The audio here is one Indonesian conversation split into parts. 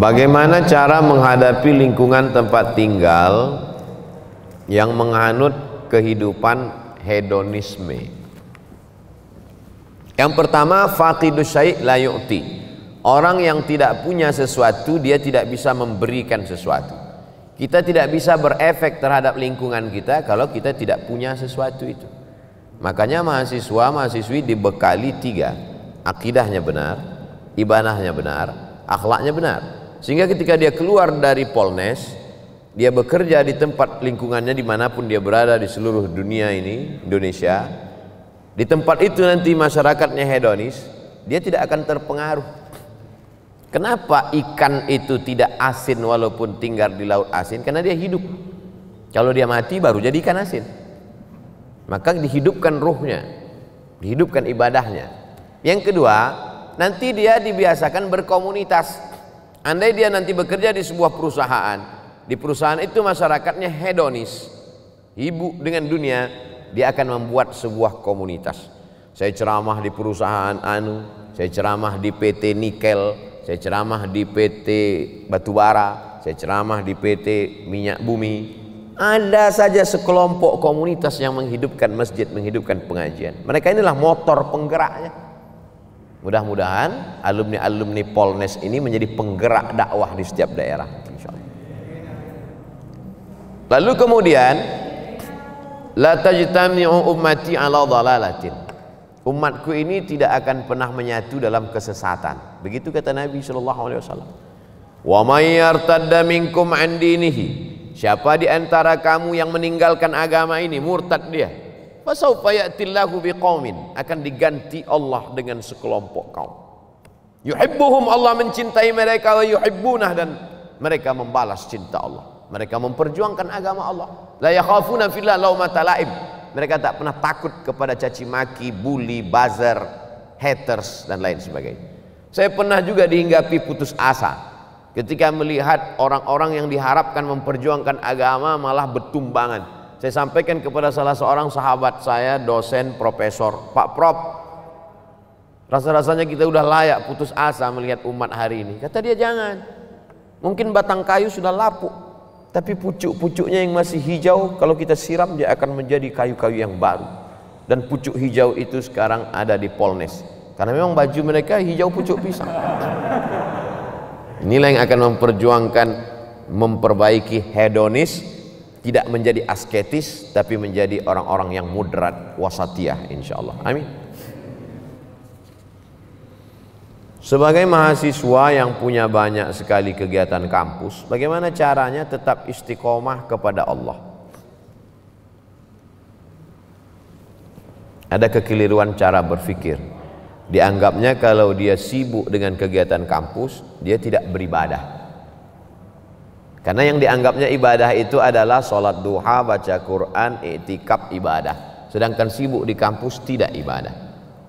Bagaimana cara menghadapi lingkungan tempat tinggal yang menganut kehidupan hedonisme? Yang pertama, faqidus syai' la yu'ti. Orang yang tidak punya sesuatu, dia tidak bisa memberikan sesuatu. Kita tidak bisa berefek terhadap lingkungan kita kalau kita tidak punya sesuatu itu. Makanya mahasiswa, mahasiswi dibekali 3. Akidahnya benar, ibadahnya benar, akhlaknya benar. Sehingga ketika dia keluar dari Polnes, dia bekerja di tempat lingkungannya dimanapun dia berada di seluruh dunia ini, Indonesia, di tempat itu nanti masyarakatnya hedonis, dia tidak akan terpengaruh. Kenapa ikan itu tidak asin walaupun tinggal di laut asin? Karena dia hidup. Kalau dia mati baru jadi ikan asin. Maka dihidupkan ruhnya, dihidupkan ibadahnya. Yang kedua, nanti dia dibiasakan berkomunitas. Andai dia nanti bekerja di sebuah perusahaan, di perusahaan itu masyarakatnya hedonis, sibuk dengan dunia, dia akan membuat sebuah komunitas. Saya ceramah di perusahaan anu, saya ceramah di PT Nikel, saya ceramah di PT Batubara, saya ceramah di PT Minyak Bumi. Ada saja sekelompok komunitas yang menghidupkan masjid, menghidupkan pengajian. Mereka inilah motor penggeraknya. Mudah-mudahan alumni-alumni Polnes ini menjadi penggerak dakwah di setiap daerah, insyaallah. Lalu kemudian, la tajtami'u ummati ala dhalalatin. Umatku ini tidak akan pernah menyatu dalam kesesatan. Begitu kata Nabi sallallahu alaihi wasallam. Wa may yartadda minkum an dinihi. Siapa di antara kamu yang meninggalkan agama ini, murtad dia, fasawfa ya'tillahu biqaumin, akan diganti Allah dengan sekelompok kaum. Yuhibbuhum, Allah mencintai mereka, wa yuhibbunah, dan mereka membalas cinta Allah. Mereka memperjuangkan agama Allah. La yakhafuna fillah laumata laim. Mereka tak pernah takut kepada caci maki, bully, buzzer, haters dan lain sebagainya. Saya pernah juga dihinggapi putus asa ketika melihat orang-orang yang diharapkan memperjuangkan agama malah bertumbangan. Saya sampaikan kepada salah seorang sahabat saya, dosen, profesor, Pak Prof, rasa-rasanya kita udah layak putus asa melihat umat hari ini. Kata dia, jangan, mungkin batang kayu sudah lapuk, tapi pucuk-pucuknya yang masih hijau, kalau kita siram dia akan menjadi kayu-kayu yang baru. Dan pucuk hijau itu sekarang ada di Polnes, karena memang baju mereka hijau pucuk pisang. Inilah yang akan memperjuangkan, memperbaiki hedonis, tidak menjadi asketis, tapi menjadi orang-orang yang moderat, wasatiyah, insyaallah. Amin. Sebagai mahasiswa yang punya banyak sekali kegiatan kampus, bagaimana caranya tetap istiqomah kepada Allah? Ada kekeliruan cara berpikir. Dianggapnya kalau dia sibuk dengan kegiatan kampus, dia tidak beribadah. Karena yang dianggapnya ibadah itu adalah sholat duha, baca Quran, i'tikaf, ibadah. Sedangkan sibuk di kampus tidak ibadah.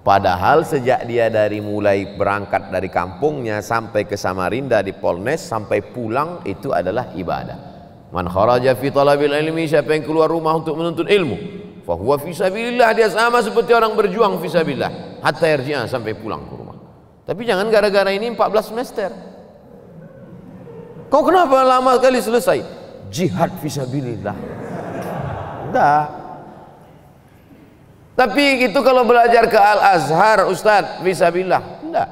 Padahal sejak dia dari mulai berangkat dari kampungnya sampai ke Samarinda di Polnes sampai pulang itu adalah ibadah. Man kharaja fi talabil ilmi, siapa yang keluar rumah untuk menuntut ilmu, fa huwa fi sabilillah, dia sama seperti orang berjuang fi sabilillah hatta yarji'a, sampai pulang ke rumah. Tapi jangan gara-gara ini 14 semester. Kau kenapa lama kali selesai? Jihad fisabilillah. Enggak. Tapi itu kalau belajar ke Al-Azhar, Ustadz, fisabilillah. Enggak.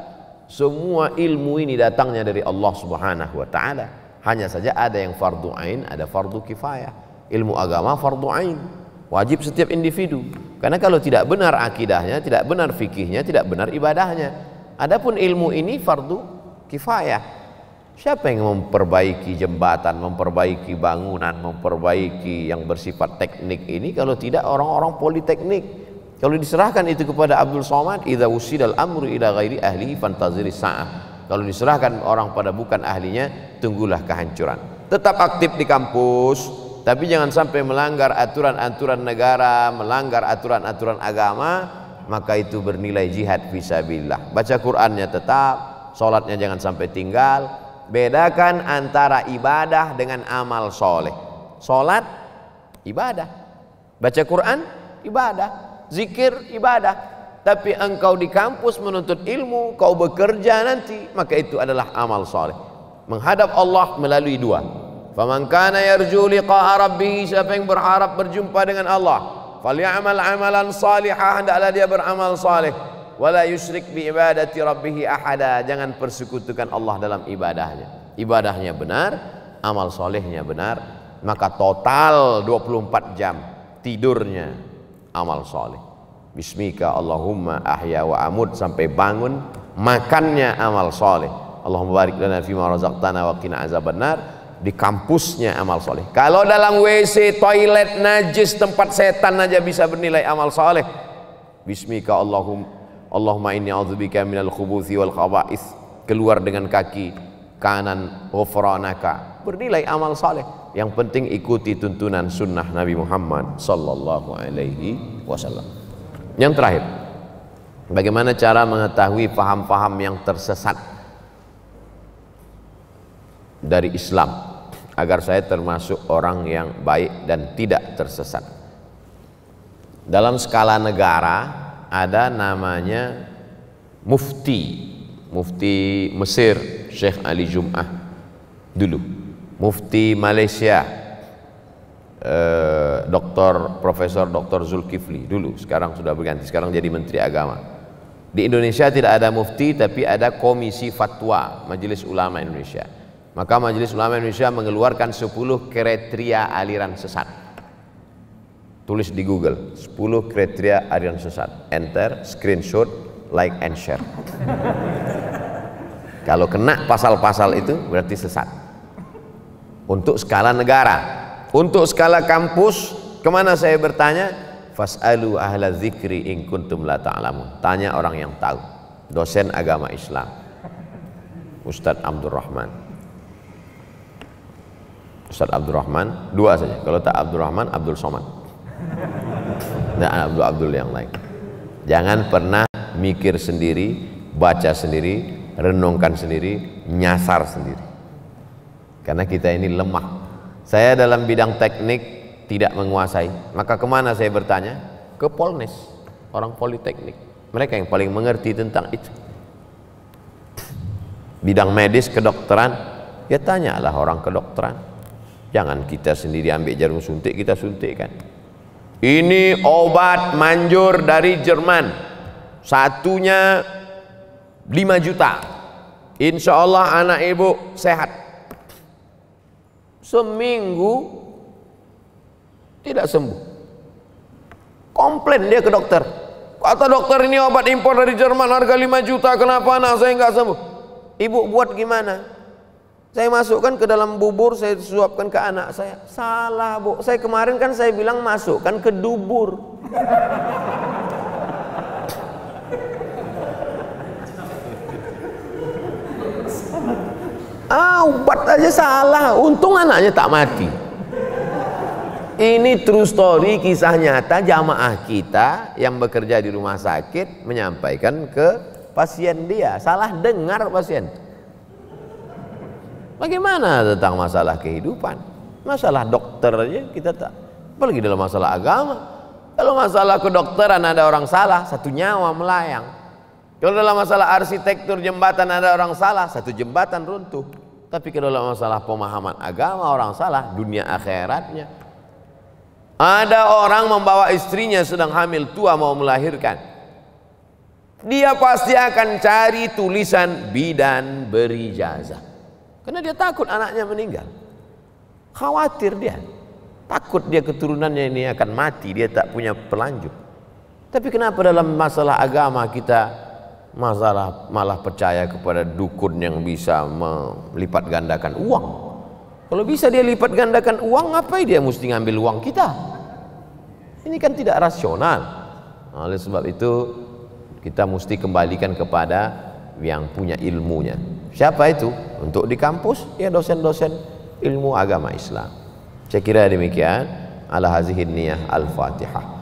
Semua ilmu ini datangnya dari Allah Subhanahu wa taala. Hanya saja ada yang fardu ain, ada fardu kifayah. Ilmu agama fardu ain, wajib setiap individu. Karena kalau tidak benar akidahnya, tidak benar fikihnya, tidak benar ibadahnya. Adapun ilmu ini fardu kifayah. Siapa yang memperbaiki jembatan, memperbaiki bangunan, memperbaiki yang bersifat teknik ini kalau tidak orang-orang politeknik? Kalau diserahkan itu kepada Abdul Somad, idza usidal amru ila ghairi ahlihi fantaziri sa'ah. Kalau diserahkan orang pada bukan ahlinya, tunggulah kehancuran. Tetap aktif di kampus, tapi jangan sampai melanggar aturan-aturan negara, melanggar aturan-aturan agama, maka itu bernilai jihad fisabilillah. Baca Qur'annya tetap, sholatnya jangan sampai tinggal. Bedakan antara ibadah dengan amal soleh. Sholat, ibadah. Baca Quran, ibadah. Zikir, ibadah. Tapi engkau di kampus menuntut ilmu, kau bekerja nanti, maka itu adalah amal soleh. menghadap Allah melalui dua. Faman kana yarju liqa'a rabbih, siapa yang berharap berjumpa dengan Allah, falyamal amalan salihah, hendaklah dia beramal saleh, wala yusyrik bi ibadati rabbih ahada, jangan persekutukan Allah dalam ibadahnya. Ibadahnya benar, amal solehnya benar, maka total 24 jam tidurnya amal soleh. Bismika Allahumma ahya wa amut, sampai bangun makannya amal soleh. Allahumma barik lana fima razaqtana wa qina azabannar, di kampusnya amal soleh. Kalau dalam WC, toilet najis, tempat setan aja bisa bernilai amal soleh. Bismika Allahumma inni a'udzubika minal khubuthi wal khaba'ith, keluar dengan kaki kanan, ghufranaka, bernilai amal saleh. Yang penting ikuti tuntunan sunnah Nabi Muhammad sallallahu alaihi wasallam. Yang terakhir, bagaimana cara mengetahui paham-paham yang tersesat dari Islam agar saya termasuk orang yang baik dan tidak tersesat? Dalam skala negara ada namanya mufti Mesir Syekh Ali Jum'ah dulu, mufti Malaysia Profesor Dr. Zulkifli dulu, sekarang sudah berganti, sekarang jadi Menteri Agama. Di Indonesia tidak ada mufti, tapi ada Komisi Fatwa Majelis Ulama Indonesia. Maka Majelis Ulama Indonesia mengeluarkan 10 kriteria aliran sesat. Tulis di Google 10 kriteria aliran sesat, enter, screenshot, like and share. Kalau kena pasal-pasal itu berarti sesat. Untuk skala negara. Untuk skala kampus, kemana saya bertanya? Fas'alu ahla dzikri in kuntum la ta'lamun. Tanya orang yang tahu. Dosen agama Islam, Ustadz Abdurrahman. Ustadz Abdurrahman, dua saja. Kalau tak Abdurrahman, Abdul Somad. Nah, Abdul yang lain. Jangan pernah mikir sendiri, baca sendiri, renungkan sendiri, nyasar sendiri. Karena kita ini lemah. Saya dalam bidang teknik tidak menguasai, maka kemana saya bertanya? Ke Polnes, orang politeknik. Mereka yang paling mengerti tentang itu. Bidang medis, kedokteran, ya tanyalah orang kedokteran. Jangan kita sendiri ambil jarum suntik, kita suntikkan. Ini obat manjur dari Jerman, satunya 5 juta. Insya Allah anak ibu sehat. Seminggu tidak sembuh. Komplain dia ke dokter. Kata dokter, ini obat impor dari Jerman harga 5 juta, kenapa anak saya nggak sembuh? Ibu buat gimana? Saya masukkan ke dalam bubur, saya suapkan ke anak saya. Salah, Bu. Saya kemarin kan saya bilang masukkan ke dubur. Obat aja salah, untung anaknya tak mati. Ini true story, kisah nyata jamaah kita yang bekerja di rumah sakit menyampaikan ke pasien dia. Salah dengar pasien. Bagaimana tentang masalah kehidupan? Masalah dokter aja kita tak, apalagi dalam masalah agama. Kalau masalah kedokteran ada orang salah, satu nyawa melayang. Kalau dalam masalah arsitektur jembatan ada orang salah, satu jembatan runtuh. Tapi kalau dalam masalah pemahaman agama orang salah, dunia akhiratnya. Ada orang membawa istrinya sedang hamil tua mau melahirkan. Dia pasti akan cari tulisan bidan berijazah. Karena dia takut anaknya meninggal. Khawatir dia. Takut dia keturunannya ini akan mati, dia tak punya pelanjut. Tapi kenapa dalam masalah agama kita malah percaya kepada dukun yang bisa melipat gandakan uang? Kalau bisa dia lipat gandakan uang, ngapain dia mesti ngambil uang kita? Ini kan tidak rasional. Oleh sebab itu kita mesti kembalikan kepada yang punya ilmunya. Siapa itu? Untuk di kampus, ya dosen-dosen ilmu agama Islam. Saya kira demikian. Ala hazihin niyah al-Fatihah.